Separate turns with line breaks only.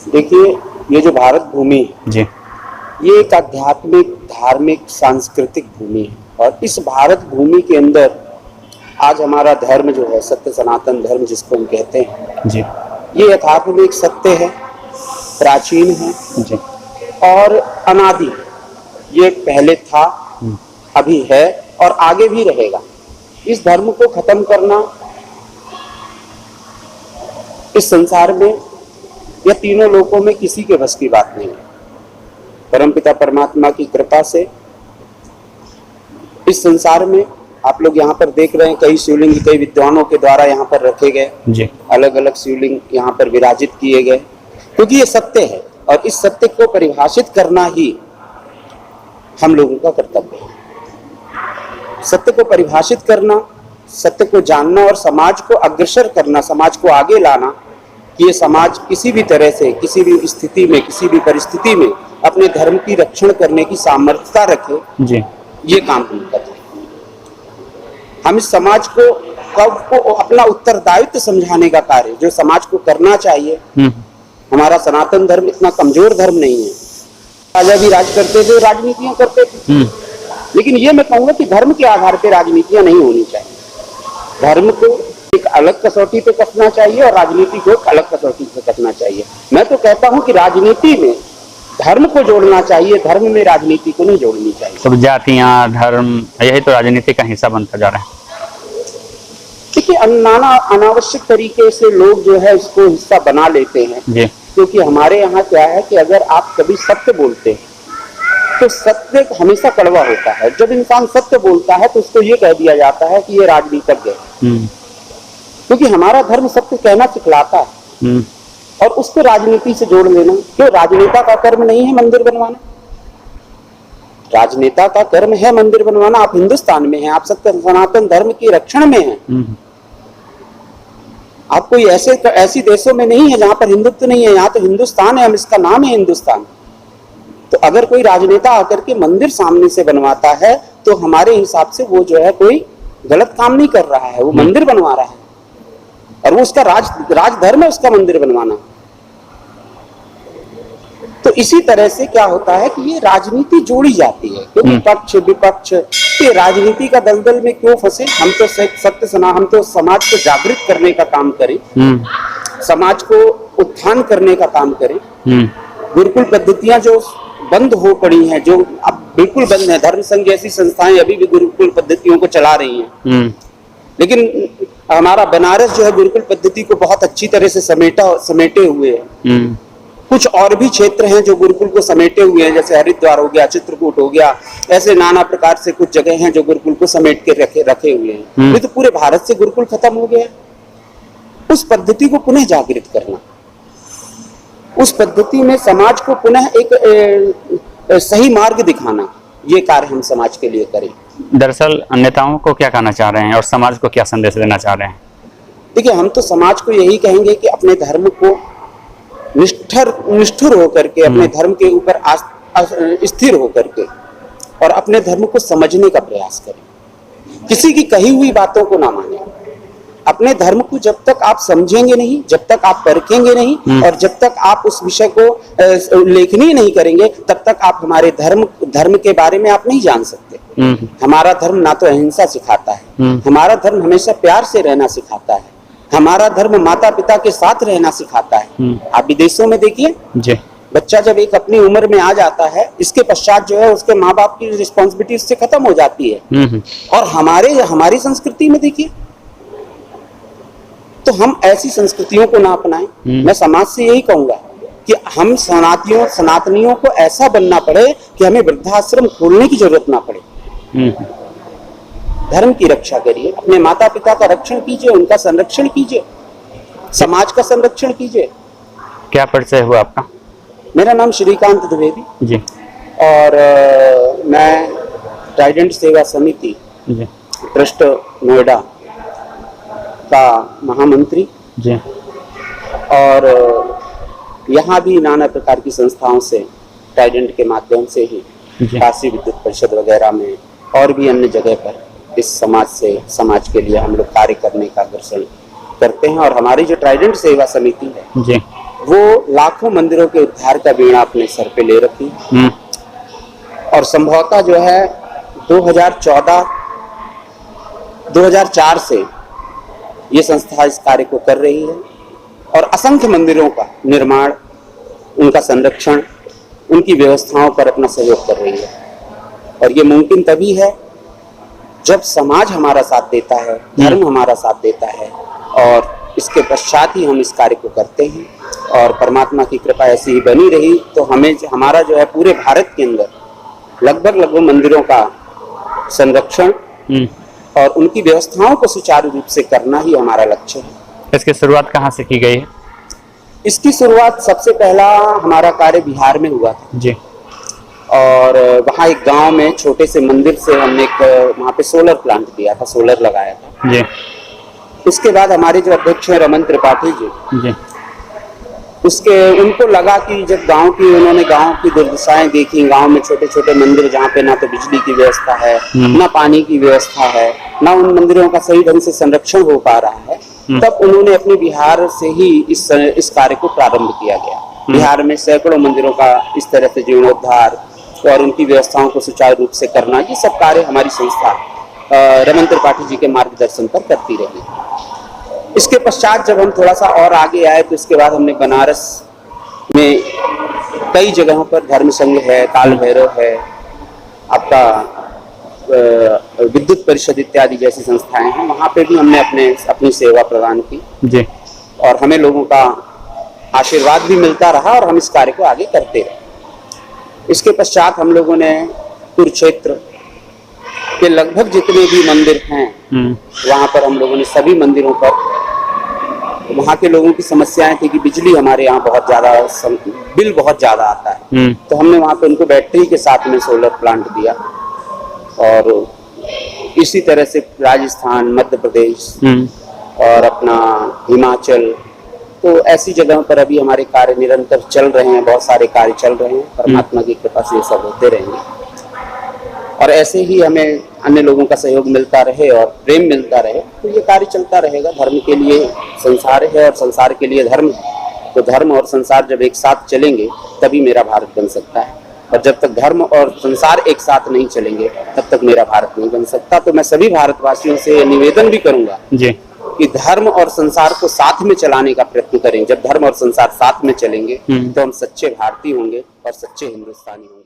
देखिए, ये जो भारत भूमि है
जी
ये एक आध्यात्मिक, धार्मिक, सांस्कृतिक भूमि है। और इस भारत भूमि के अंदर आज हमारा धर्म जो है, सत्य सनातन धर्म जिसको हम कहते हैं,
जी
ये यथार्थ में एक सत्य है, प्राचीन है
जी
और अनादि। ये पहले था, अभी है और आगे भी रहेगा। इस धर्म को खत्म करना इस संसार में या तीनों लोकों में किसी के बस की बात नहीं है। परमपिता परमात्मा की कृपा से इस संसार में आप लोग यहाँ पर देख रहे हैं, कई शिवलिंग कई विद्वानों के द्वारा यहाँ पर रखे गए,
जी
अलग अलग शिवलिंग यहाँ पर विराजित किए गए, क्योंकि ये सत्य है और इस सत्य को परिभाषित करना ही हम लोगों का कर्तव्य है। सत्य को परिभाषित करना, सत्य को जानना और समाज को अग्रसर करना, समाज को आगे लाना कि ये समाज किसी भी तरह से, किसी भी स्थिति में, किसी भी परिस्थिति में अपने धर्म की रक्षण करने की सामर्थ्यता रखे,
जी
ये काम हम करते हैं। हम इस समाज को अपना उत्तरदायित्व समझाने का कार्य जो समाज को करना चाहिए। हमारा सनातन धर्म इतना कमजोर धर्म नहीं है। राजा भी राज करते थे, राजनीतियां करते थे, लेकिन ये मैं कहूंगा कि धर्म के आधार पर राजनीतियां नहीं होनी चाहिए। धर्म को एक अलग कसौटी पे कसना चाहिए और राजनीति को एक अलग कसौटी पे कसना चाहिए। मैं तो कहता हूं कि राजनीति में धर्म को जोड़ना चाहिए, धर्म में राजनीति को नहीं जोड़नी चाहिए।
सब जातियां, धर्म, यही तो राजनीति का हिस्सा बनता जा रहा है।
देखिए, नाना अनावश्यक तरीके से लोग जो है इसको हिस्सा बना लेते हैं
जी
क्योंकि हमारे यहाँ क्या है कि अगर आप कभी सत्य बोलते हैं तो सत्य हमेशा कड़वा होता है। जब इंसान सत्य बोलता है तो उसको ये कह दिया जाता है कि ये राजनीतिज्ञ है, क्योंकि हमारा धर्म सत्य कहना सिखलाता है। और उसको राजनीति से जोड़ लेना, क्यों? राजनेता का कर्म नहीं है मंदिर बनवाना, राजनेता का कर्म है मंदिर बनवाना। आप हिंदुस्तान में हैं, आप सत्य सनातन धर्म के रक्षण में हैं। आप कोई ऐसी देशों में नहीं है जहां पर हिंदुत्व नहीं है। यहाँ तो हिंदुस्तान है, हम इसका नाम है हिंदुस्तान। तो अगर कोई राजनेता आकर के मंदिर सामने से बनवाता है तो हमारे हिसाब से वो जो है कोई गलत काम नहीं कर रहा है, वो मंदिर बनवा रहा है और वो उसका राजधर्म है उसका मंदिर बनवाना। तो इसी तरह से क्या होता है कि ये राजनीति जोड़ी जाती है, क्योंकि पक्ष विपक्ष, ये राजनीति का दलदल में क्यों फंसे। हम तो समाज को जागृत करने का काम करें, समाज को उत्थान करने का काम करें। गुरुकुल पद्धतियां जो बंद हो पड़ी हैं, जो अब बिल्कुल बंद है, धर्म संघ जैसी संस्थाएं अभी भी गुरुकुल पद्धतियों को चला रही हैं, लेकिन हमारा बनारस जो है गुरुकुल पद्धति को बहुत अच्छी तरह से समेटे हुए है। कुछ और भी क्षेत्र हैं जो गुरुकुल को समेटे हुए हैं, जैसे हरिद्वार हो गया, चित्रकूट हो गया, ऐसे नाना प्रकार से कुछ जगह हैं जो गुरुकुल को समेट के रखे हुए हैं। ये तो पूरे भारत से गुरुकुल खत्म हो गया। उस पद्धति को पुनः जागृत करना, उस पद्धति में समाज को पुनः एक सही मार्ग दिखाना, ये कार्य हम समाज के लिए करें।
दरअसल नेताओं को क्या कहना चाह रहे हैं और समाज को क्या संदेश देना चाह रहे हैं?
देखिए, हम तो समाज को यही कहेंगे कि अपने धर्म को निष्ठुर होकर के, अपने धर्म के ऊपर स्थिर होकर के और अपने धर्म को समझने का प्रयास करें। किसी की कही हुई बातों को ना माने। अपने धर्म को जब तक आप समझेंगे नहीं, जब तक आप परखेंगे नहीं और जब तक आप उस विषय को लेखनी नहीं करेंगे, तब तक आप हमारे धर्म के बारे में आप नहीं जान सकते। हमारा धर्म ना तो अहिंसा सिखाता है, हमारा धर्म हमेशा प्यार से रहना सिखाता है, हमारा धर्म माता पिता के साथ रहना सिखाता है। आप विदेशों में देखिए, बच्चा जब एक अपनी उम्र में आ जाता है, इसके पश्चात जो है उसके माँ बाप की रिस्पॉन्सिबिलिटी इससे खत्म हो जाती है। और हमारी संस्कृति में देखिए, तो हम ऐसी संस्कृतियों को ना अपनाएं। मैं समाज से यही कहूंगा कि हम सनातनियों को ऐसा बनना पड़े कि हमें वृद्धाश्रम खोलने की जरूरत ना पड़े। धर्म की रक्षा करिए, अपने माता पिता का रक्षण कीजिए, उनका संरक्षण कीजिए, समाज का संरक्षण कीजिए।
क्या परिचय हुआ आपका?
मेरा नाम श्रीकांत द्विवेदी
जी।
और मैं ट्राइडेंट सेवा समिति ट्रस्ट नोएडा का महामंत्री
जी।
और यहाँ भी नाना प्रकार की संस्थाओं से ट्राइडेंट के माध्यम से ही काशी विद्युत परिषद वगैरह में और भी अन्य जगह पर इस समाज के लिए हम लोग कार्य करने का दर्शन करते हैं। और हमारी जो ट्राइडेंट सेवा समिति है
जी
वो लाखों मंदिरों के उद्धार का बीड़ा अपने सर पे ले रखी और संभवतः जो है 2004 से ये संस्था इस कार्य को कर रही है और असंख्य मंदिरों का निर्माण, उनका संरक्षण, उनकी व्यवस्थाओं पर अपना सहयोग कर रही है। और ये मुमकिन तभी है जब समाज हमारा साथ देता है, धर्म हमारा साथ देता है और इसके पश्चात ही हम इस कार्य को करते हैं। और परमात्मा की कृपा ऐसी ही बनी रही तो हमारा जो है पूरे भारत के अंदर लगभग मंदिरों का संरक्षण और उनकी व्यवस्थाओं को सुचारू रूप से करना ही हमारा लक्ष्य है।
इसकी शुरुआत कहाँ से की गई है?
इसकी शुरुआत सबसे पहला हमारा कार्य बिहार में हुआ था
जी।
और वहाँ एक गांव में छोटे से मंदिर से हमने एक वहाँ पे सोलर प्लांट दिया था, सोलर लगाया था
जी।
उसके बाद हमारे जो अध्यक्ष हैं रमन त्रिपाठी जी, उनको लगा कि जब उन्होंने गांव की दुर्दशाएं देखी, गांव में छोटे छोटे मंदिर जहाँ पे ना तो बिजली की व्यवस्था है, ना पानी की व्यवस्था है, ना उन मंदिरों का सही ढंग से संरक्षण हो पा रहा है, तब उन्होंने अपने बिहार से ही इस कार्य को प्रारंभ किया गया। बिहार में सैकड़ों मंदिरों का इस तरह से जीर्णोद्धार और उनकी व्यवस्थाओं को सुचारू रूप से करना, ये सब कार्य हमारी संस्था रमन त्रिपाठी जी के मार्गदर्शन पर करती रही। इसके पश्चात जब हम थोड़ा सा और आगे आए तो इसके बाद हमने बनारस में कई जगहों पर धर्म संघ है, काल भैरव है, आपका विद्युत परिषद इत्यादि जैसी संस्थाएं हैं, वहाँ पे भी हमने अपनी सेवा प्रदान की
जी।
और हमें लोगों का आशीर्वाद भी मिलता रहा और हम इस कार्य को आगे करते रहे। इसके पश्चात हम लोगों ने कुरुक्षेत्र के लगभग जितने भी मंदिर हैं वहाँ पर हम लोगों ने सभी मंदिरों पर, वहाँ के लोगों की समस्याएं थी कि बिजली हमारे यहाँ बहुत ज्यादा, बिल बहुत ज्यादा आता है, तो हमने वहाँ पे उनको बैटरी के साथ में सोलर प्लांट दिया। और इसी तरह से राजस्थान, मध्य प्रदेश और अपना हिमाचल, तो ऐसी जगहों पर अभी हमारे कार्य निरंतर चल रहे हैं, बहुत सारे कार्य चल रहे हैं। परमात्मा की कृपा से ये सब होते रहेंगे और ऐसे ही हमें अन्य लोगों का सहयोग मिलता रहे और प्रेम मिलता रहे, तो ये कार्य चलता रहेगा। धर्म के लिए संसार है और संसार के लिए धर्म है, तो धर्म और संसार जब एक साथ चलेंगे तभी मेरा भारत बन सकता है, और जब तक धर्म और संसार एक साथ नहीं चलेंगे तब तक मेरा भारत नहीं बन सकता। तो मैं सभी भारतवासियों से निवेदन भी करूंगा जी कि धर्म और संसार को साथ में चलाने का प्रयत्न करें। जब धर्म और संसार साथ में चलेंगे तो हम सच्चे भारतीय होंगे और सच्चे हिंदुस्तानी होंगे।